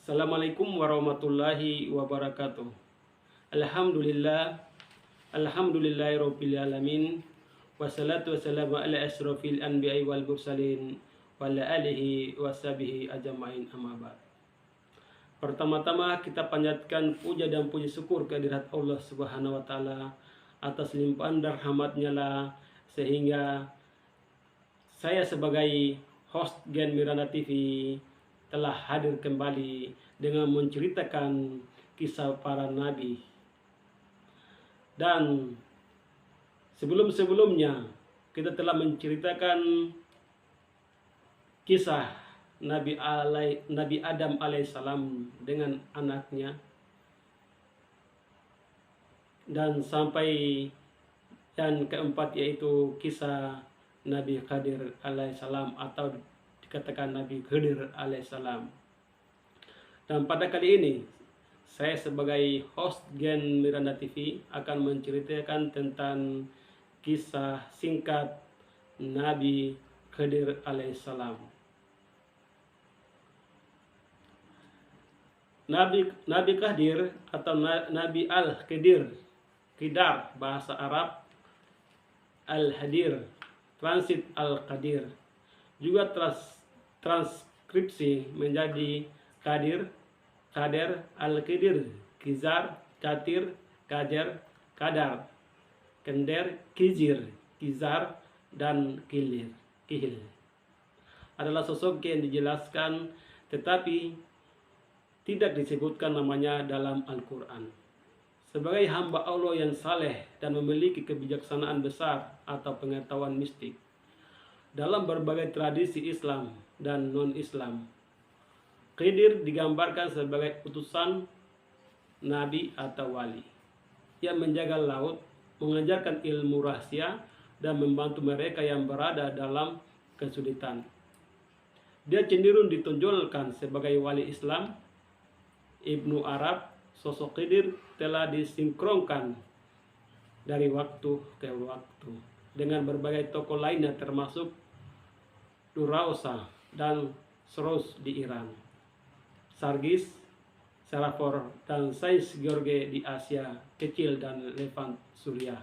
Assalamualaikum warahmatullahi wabarakatuh. Alhamdulillahirabbil alamin. Wassalatu wassalamu ala asyrofil anbiya'i wal mursalin wa ala alihi washabihi ajmain, amma ba'd. Pertama-tama kita panjatkan puja dan puji syukur kehadirat Allah Subhanahu wa taala atas limpahan dan rahmatnya lah, sehingga saya sebagai host Gen Miranda TV telah hadir kembali dengan menceritakan kisah para nabi. Dan sebelum-sebelumnya kita telah menceritakan kisah Nabi Adam alaihissalam dengan anaknya, dan keempat yaitu kisah Nabi Khadir alaihissalam atau dikatakan Nabi Khidir alaihissalam. Dan pada kali ini saya sebagai host Gen Miranda TV akan menceritakan tentang kisah singkat Nabi Khidir alaihissalam. Nabi Khidir atau Nabi Al-Khidir, Qidar bahasa Arab, Al-Hadir, transit Al-Qadir, juga transkripsi menjadi Qadir, Qadir, Al-Qidir, Qizar, Qatir, Qajar, Qadar, Kender, Qizir, Qizar, dan Qihil. Adalah sosok yang dijelaskan tetapi tidak disebutkan namanya dalam Al-Quran. Sebagai hamba Allah yang saleh dan memiliki kebijaksanaan besar atau pengetahuan mistik dalam berbagai tradisi Islam dan non-Islam, Khidir digambarkan sebagai utusan nabi atau wali yang menjaga laut, mengajarkan ilmu rahasia, dan membantu mereka yang berada dalam kesulitan. Dia cenderung ditonjolkan sebagai wali Islam. Ibnu Arab, sosok Khidir telah disinkronkan dari waktu ke waktu dengan berbagai tokoh lainnya termasuk Durausa dan Sros di Iran, Sargis, Serafor, dan Sais George di Asia Kecil dan Levant Suriah,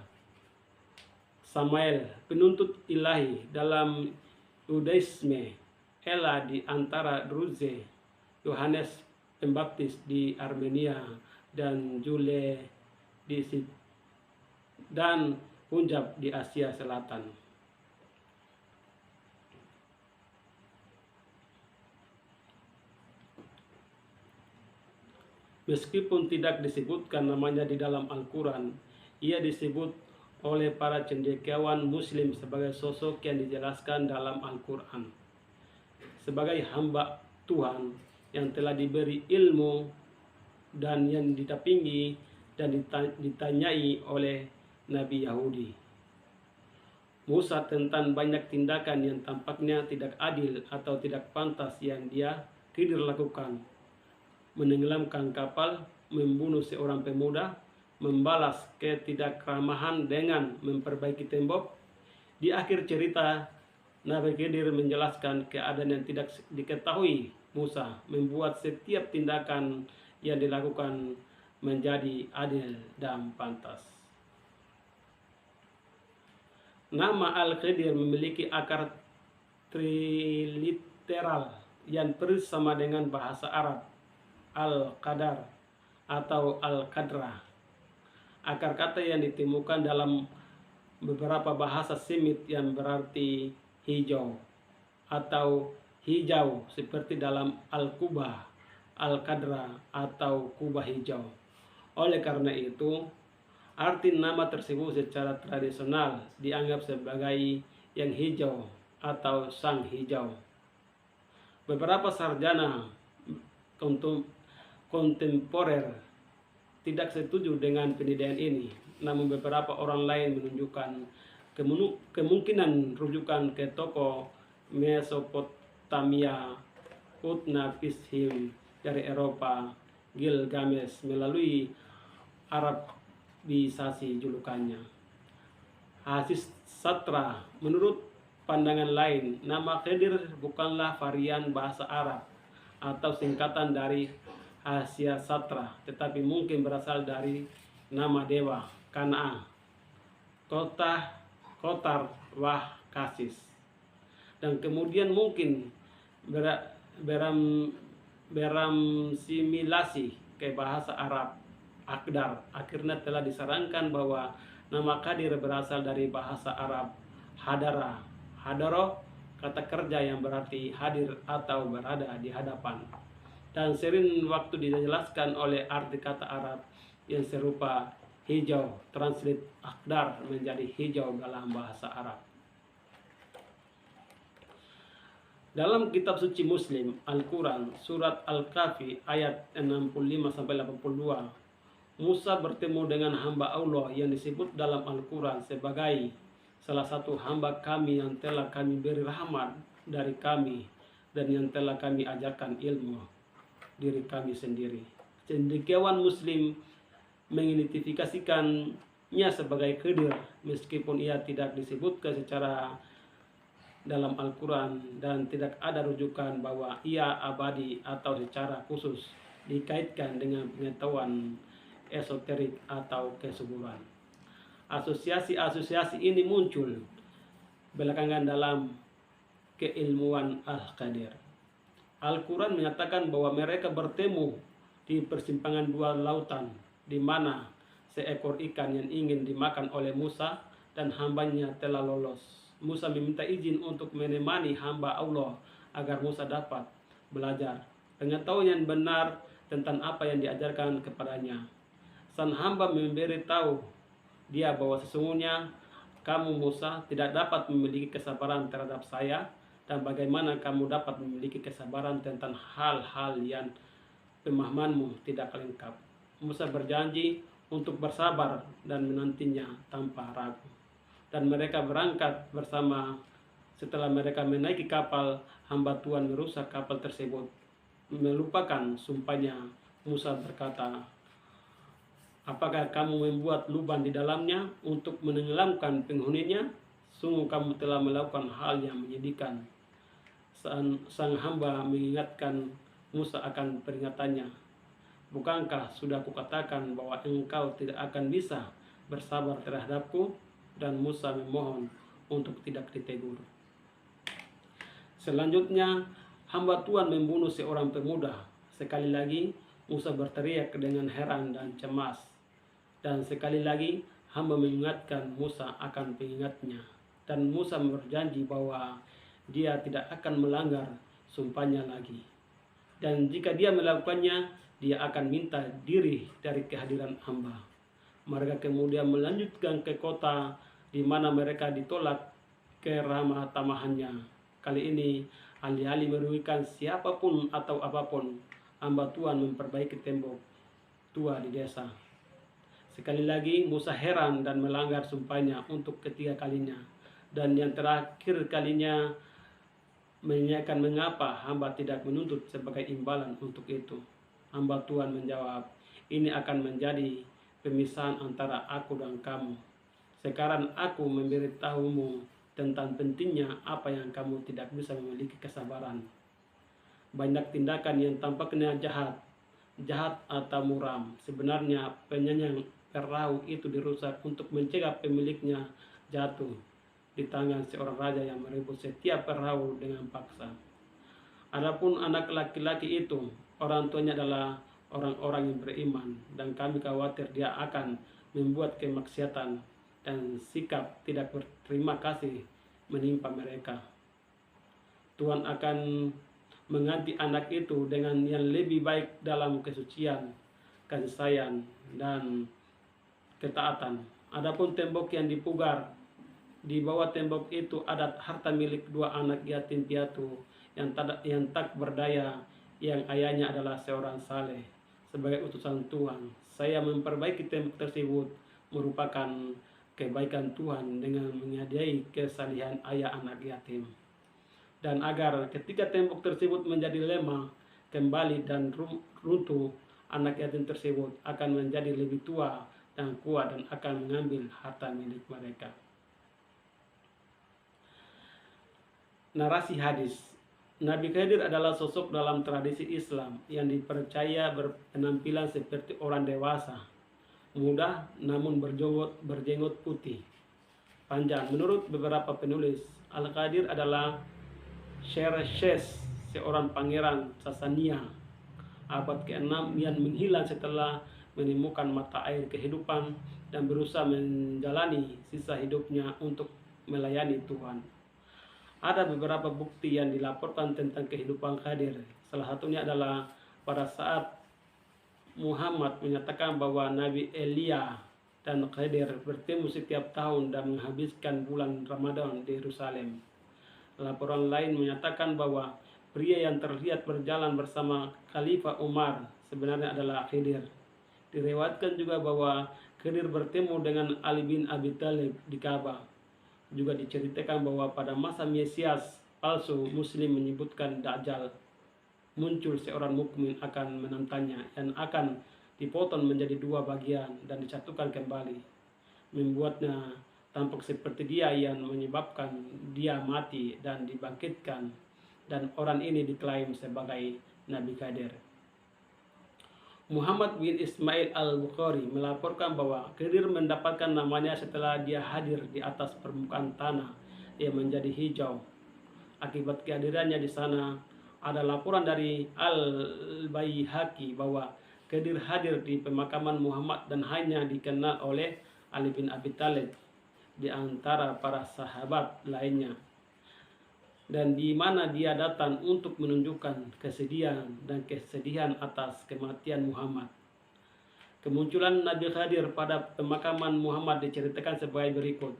Samael, penuntut ilahi dalam Yudaisme, Ella di antara Druze, Yohanes Pembaptis di Armenia, dan Jule dan Punjab di Asia Selatan. Meskipun tidak disebutkan namanya di dalam Al-Quran, ia disebut oleh para cendekiawan Muslim sebagai sosok yang dijelaskan dalam Al-Quran sebagai hamba Tuhan yang telah diberi ilmu dan yang ditapingi dan ditanyai oleh Nabi Yahudi Musa tentang banyak tindakan yang tampaknya tidak adil atau tidak pantas yang dia Khidir lakukan: menenggelamkan kapal, membunuh seorang pemuda, membalas ketidakkeramahan dengan memperbaiki tembok. Di akhir cerita, Nabi Khidir menjelaskan keadaan yang tidak diketahui Musa, membuat setiap tindakan yang dilakukan menjadi adil dan pantas. Nama Al-Khidir memiliki akar triliteral yang persis sama dengan bahasa Arab Al-Qadar atau Al-Qadra. Akar kata yang ditemukan dalam beberapa bahasa Semit yang berarti hijau atau hijau, seperti dalam Al-Kubah, Al-Qadra atau kubah hijau. Oleh karena itu, arti nama tersebut secara tradisional dianggap sebagai yang hijau atau sang hijau. Beberapa sarjana kontemporer tidak setuju dengan penilaian ini, namun beberapa orang lain menunjukkan kemungkinan rujukan ke tokoh Mesopotamia Utnapishtim dari Eropa, Gilgamesh, melalui Arabisasi julukannya. Hasis Satra, menurut pandangan lain, nama Khidir bukanlah varian bahasa Arab atau singkatan dari Asia Satra, tetapi mungkin berasal dari nama dewa Kanaan, Kotar Wah Kasis, dan kemudian mungkin beramsimilasi ke bahasa Arab Akdar. Akhirnya telah disarankan bahwa nama Qadir berasal dari bahasa Arab Hadara. Hadaro, kata kerja yang berarti hadir atau berada di hadapan. Dan sering waktu dijelaskan oleh arti kata Arab yang serupa hijau, translate Akdar menjadi hijau dalam bahasa Arab. Dalam kitab suci Muslim, Al-Quran, surat Al-Kahfi ayat 65-82, Musa bertemu dengan hamba Allah yang disebut dalam Al-Quran sebagai salah satu hamba kami yang telah kami beri rahmat dari kami dan yang telah kami ajarkan ilmu diri kami sendiri. Cendekiawan Muslim mengidentifikasikannya sebagai Khidir meskipun ia tidak disebutkan secara dalam Al-Quran dan tidak ada rujukan bahwa ia abadi atau secara khusus dikaitkan dengan pengetahuan esoterik atau kesuburan. Asosiasi-asosiasi ini muncul belakangan dalam keilmuan Al-Qadir. Al-Quran menyatakan bahwa mereka bertemu di persimpangan dua lautan, di mana seekor ikan yang ingin dimakan oleh Musa dan hambanya telah lolos. Musa meminta izin untuk menemani hamba Allah agar Musa dapat belajar pengetahuan yang benar tentang apa yang diajarkan kepadanya. Sang hamba memberitahu dia bahwa sesungguhnya kamu Musa tidak dapat memiliki kesabaran terhadap saya, dan bagaimana kamu dapat memiliki kesabaran tentang hal-hal yang pemahamanmu tidak lengkap. Musa berjanji untuk bersabar dan menantinya tanpa ragu. Dan mereka berangkat bersama. Setelah mereka menaiki kapal, hamba Tuhan merusak kapal tersebut. Melupakan sumpahnya, Musa berkata, apakah kamu membuat lubang di dalamnya untuk menenggelamkan penghuninya? Sungguh kamu telah melakukan hal yang menyedihkan. Sang hamba mengingatkan Musa akan peringatannya. Bukankah sudah kukatakan bahwa engkau tidak akan bisa bersabar terhadapku? Dan Musa memohon untuk tidak ditegur. Selanjutnya, hamba Tuhan membunuh seorang pemuda. Sekali lagi, Musa berteriak dengan heran dan cemas. Dan sekali lagi, hamba mengingatkan Musa akan pengingatnya. Dan Musa berjanji bahwa dia tidak akan melanggar sumpahnya lagi. Dan jika dia melakukannya, dia akan minta diri dari kehadiran hamba. Mereka kemudian melanjutkan ke kota di mana mereka ditolak keramah tamahannya. Kali ini, alih-alih merugikan siapapun atau apapun, hamba Tuhan memperbaiki tembok tua di desa. Sekali lagi, Musa heran dan melanggar sumpahnya untuk ketiga kalinya. Dan yang terakhir kalinya, menanyakan mengapa hamba tidak menuntut sebagai imbalan untuk itu. Hamba Tuhan menjawab, ini akan menjadi pemisahan antara aku dan kamu. Sekarang aku memberitahumu tentang pentingnya apa yang kamu tidak bisa memiliki kesabaran. Banyak tindakan yang tampaknya jahat atau muram. Sebenarnya penyayang perahu itu dirusak untuk mencegah pemiliknya jatuh di tangan seorang raja yang merebut setiap perahu dengan paksa. Adapun anak laki-laki itu, orang tuanya adalah orang-orang yang beriman, dan kami khawatir dia akan membuat kemaksiatan dan sikap tidak berterima kasih menimpa mereka. Tuhan akan mengganti anak itu dengan yang lebih baik dalam kesucian, kasih sayang, dan ketaatan. Adapun tembok yang dipugar, di bawah tembok itu ada harta milik dua anak yatim piatu yang tak berdaya, yang ayahnya adalah seorang saleh. Sebagai utusan Tuhan, saya memperbaiki tembok tersebut merupakan kebaikan Tuhan dengan menghadiahi kesalihan ayah anak yatim. Dan agar ketika tembok tersebut menjadi lemah kembali dan runtuh, anak yatim tersebut akan menjadi lebih tua dan kuat dan akan mengambil harta milik mereka. Narasi hadis. Nabi Khidir adalah sosok dalam tradisi Islam yang dipercaya berpenampilan seperti orang dewasa, muda namun berjenggot putih panjang. Menurut beberapa penulis, Al-Qadir adalah Xerxes, seorang pangeran Sasania abad ke-6 yang menghilang setelah menemukan mata air kehidupan dan berusaha menjalani sisa hidupnya untuk melayani Tuhan. Ada beberapa bukti yang dilaporkan tentang kehidupan Khidir. Salah satunya adalah pada saat Muhammad menyatakan bahwa Nabi Elia dan Khidir bertemu setiap tahun dan menghabiskan bulan Ramadan di Yerusalem. Laporan lain menyatakan bahwa pria yang terlihat berjalan bersama Khalifah Umar sebenarnya adalah Khidir. Diriwayatkan juga bahwa Khidir bertemu dengan Ali bin Abi Thalib di Ka'bah. Juga diceritakan bahwa pada masa Mesias palsu, Muslim menyebutkan Dajjal muncul seorang mukmin akan menantangnya dan akan dipotong menjadi dua bagian dan disatukan kembali, membuatnya tampak seperti dia yang menyebabkan dia mati dan dibangkitkan, dan orang ini diklaim sebagai Nabi Khidir. Muhammad bin Ismail al-Bukhari melaporkan bahwa Khidir mendapatkan namanya setelah dia hadir di atas permukaan tanah yang menjadi hijau. Akibat kehadirannya di sana, ada laporan dari Al-Baihaqi bahwa Khidir hadir di pemakaman Muhammad dan hanya dikenal oleh Ali bin Abi Thalib di antara para sahabat lainnya, dan di mana dia datang untuk menunjukkan kesedihan atas kematian Muhammad. Kemunculan Nabi Khidir pada pemakaman Muhammad diceritakan sebagai berikut.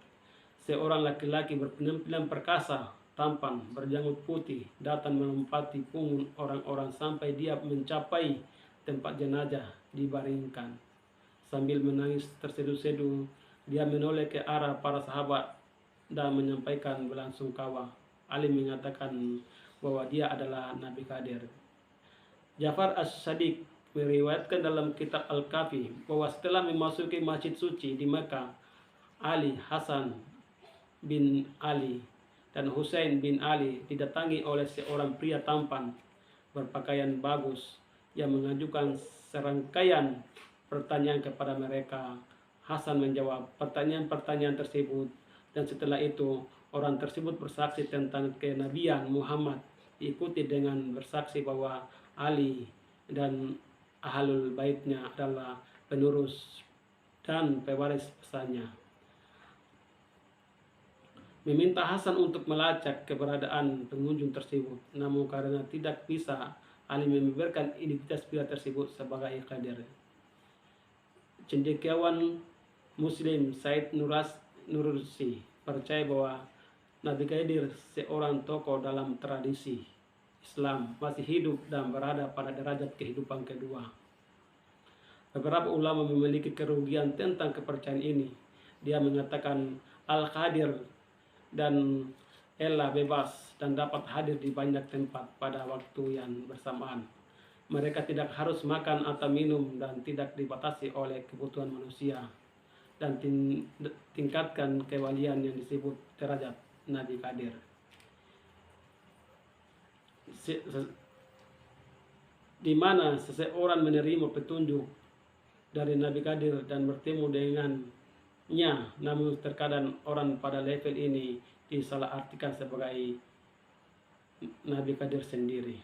Seorang laki-laki berpenampilan perkasa, tampan, berjanggut putih, datang melompati punggung orang-orang sampai dia mencapai tempat jenazah dibaringkan. Sambil menangis terseduh-seduh, dia menoleh ke arah para sahabat dan menyampaikan belasungkawa. Ali mengatakan bahwa dia adalah Nabi Khidir. Ja'far as-Sadiq meriwayatkan dalam kitab Al-Kafi bahwa setelah memasuki Masjid Suci di Mekah, Ali, Hasan bin Ali, dan Husain bin Ali didatangi oleh seorang pria tampan berpakaian bagus yang mengajukan serangkaian pertanyaan kepada mereka. Hasan menjawab pertanyaan-pertanyaan tersebut, dan setelah itu orang tersebut bersaksi tentang kenabian Muhammad, diikuti dengan bersaksi bahwa Ali dan ahlul baitnya adalah penerus dan pewaris pesannya. Meminta Hasan untuk melacak keberadaan pengunjung tersebut, namun karena tidak bisa, Ali membeberkan identitas pria tersebut sebagai Khidir. Cendekiawan Muslim Said Nursi percaya bahwa Nabi Khidir, seorang tokoh dalam tradisi Islam, masih hidup dan berada pada derajat kehidupan kedua. Beberapa ulama memiliki kerugian tentang kepercayaan ini. Dia mengatakan Al-Qadir dan Ella bebas dan dapat hadir di banyak tempat pada waktu yang bersamaan. Mereka tidak harus makan atau minum dan tidak dibatasi oleh kebutuhan manusia, dan tingkatkan kewalian yang disebut derajat Nabi Khidir. Di mana seseorang menerima petunjuk dari Nabi Khidir dan bertemu dengannya, namun terkadang orang pada level ini disalahartikan sebagai Nabi Khidir sendiri.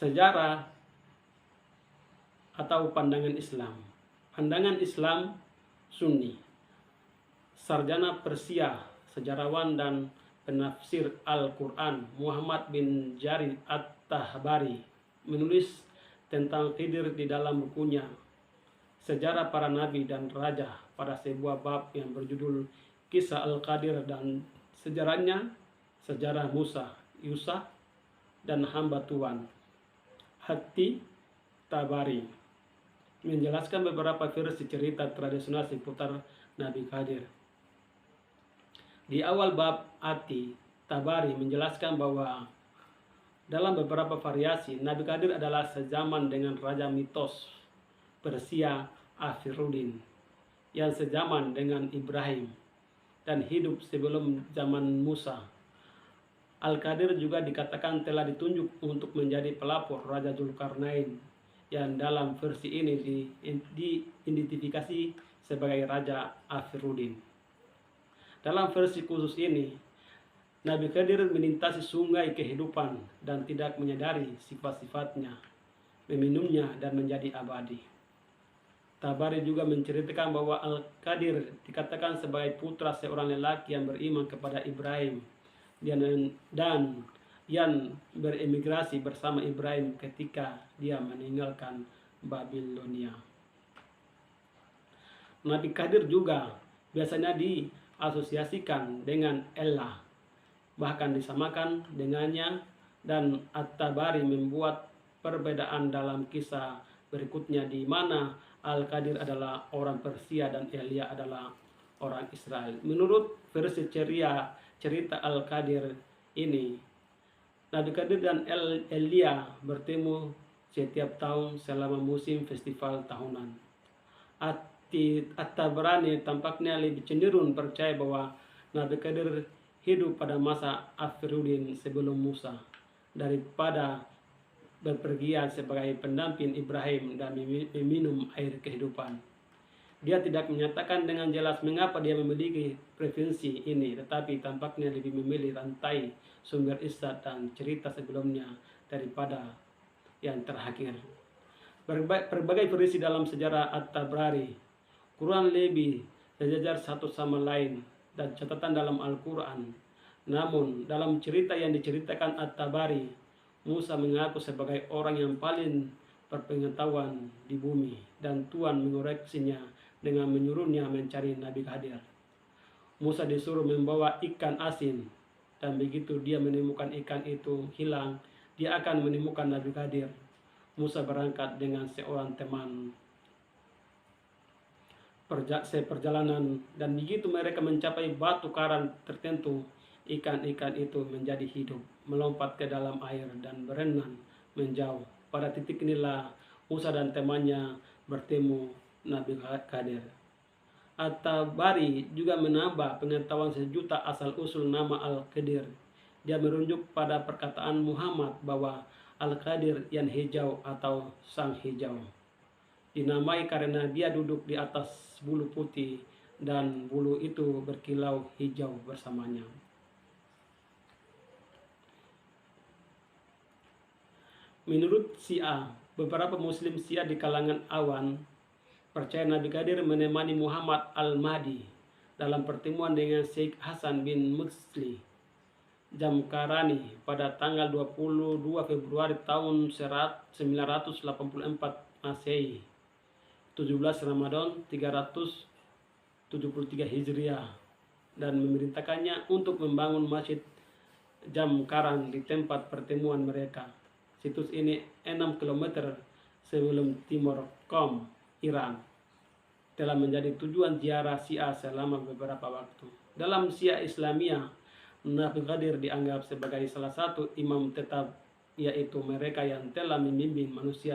Sejarah atau pandangan Islam. Pandangan Islam Sunni. Sarjana Persia, sejarawan dan penafsir Al-Quran Muhammad bin Jarir At-Tahbari menulis tentang Khidir di dalam bukunya Sejarah Para Nabi dan Raja pada sebuah bab yang berjudul Kisah Al-Qadir dan sejarahnya, Sejarah Musa, Yusa, dan Hamba Tuhan. Hati Tabari menjelaskan beberapa versi cerita tradisional seputar Nabi Khidir. Di awal bab Ati, Tabari menjelaskan bahwa dalam beberapa variasi, Nabi Khidir adalah sezaman dengan Raja mitos Persia Afiruddin yang sezaman dengan Ibrahim dan hidup sebelum zaman Musa. Al-Qadir juga dikatakan telah ditunjuk untuk menjadi pelapor Raja Zulkarnain, yang dalam versi ini diidentifikasi sebagai Raja Afiruddin. Dalam versi khusus ini, Nabi Qadir melintasi sungai kehidupan dan tidak menyadari sifat-sifatnya, meminumnya dan menjadi abadi. Tabari juga menceritakan bahwa Al-Qadir dikatakan sebagai putra seorang lelaki yang beriman kepada Ibrahim dan yang beremigrasi bersama Ibrahim ketika dia meninggalkan Babilonia. Nabi Qadir juga biasanya diasosiasikan dengan Allah, bahkan disamakan dengannya, dan At-Tabari membuat perbedaan dalam kisah berikutnya di mana Al-Qadir adalah orang Persia dan Elia adalah orang Israel. Menurut versi cerita Al-Qadir ini, Nabi Qadir dan Elia bertemu setiap tahun selama musim festival tahunan. At-Tabrani tampaknya lebih cenderung percaya bahwa Nabi Qadir hidup pada masa Afiruddin sebelum Musa daripada berpergian sebagai pendamping Ibrahim dan meminum air kehidupan. Dia tidak menyatakan dengan jelas mengapa dia memiliki preferensi ini, tetapi tampaknya lebih memilih rantai sumber isat dan cerita sebelumnya daripada yang terakhir. Berbagai versi dalam sejarah At-Tabrani kurang lebih sejajar satu sama lain dan catatan dalam Al-Quran. Namun dalam cerita yang diceritakan At-Tabari, Musa mengaku sebagai orang yang paling berpengetahuan di bumi, dan Tuhan mengoreksinya dengan menyuruhnya mencari Nabi Qadir. Musa disuruh membawa ikan asin, dan begitu dia menemukan ikan itu hilang, dia akan menemukan Nabi Qadir. Musa berangkat dengan seorang teman seperjalanan, dan begitu mereka mencapai batu karang tertentu, ikan-ikan itu menjadi hidup, melompat ke dalam air dan berenang menjauh. Pada titik inilah Musa dan temannya bertemu Nabi Qadir. At-Tabari juga menambah pengetahuan sejuta asal-usul nama Al-Qadir. Dia merujuk pada perkataan Muhammad bahwa Al-Qadir yang hijau atau sang hijau dinamai karena dia duduk di atas bulu putih dan bulu itu berkilau hijau bersamanya. Menurut Syiah, beberapa muslim Syiah di kalangan awan percaya Nabi Qadir menemani Muhammad Al-Mahdi dalam pertemuan dengan Syekh Hasan bin Musli Jamkarani pada tanggal 22 Februari tahun 984 Masehi, 17 Ramadan 373 Hijriah, dan memerintahkannya untuk membangun masjid Jamkaran di tempat pertemuan mereka. Situs ini 6 km sebelum Timur Qom, Iran, telah menjadi tujuan ziarah Syiah selama beberapa waktu. Dalam Syiah Islamiyah, Nabi Qadir dianggap sebagai salah satu imam tetap, yaitu mereka yang telah membimbing manusia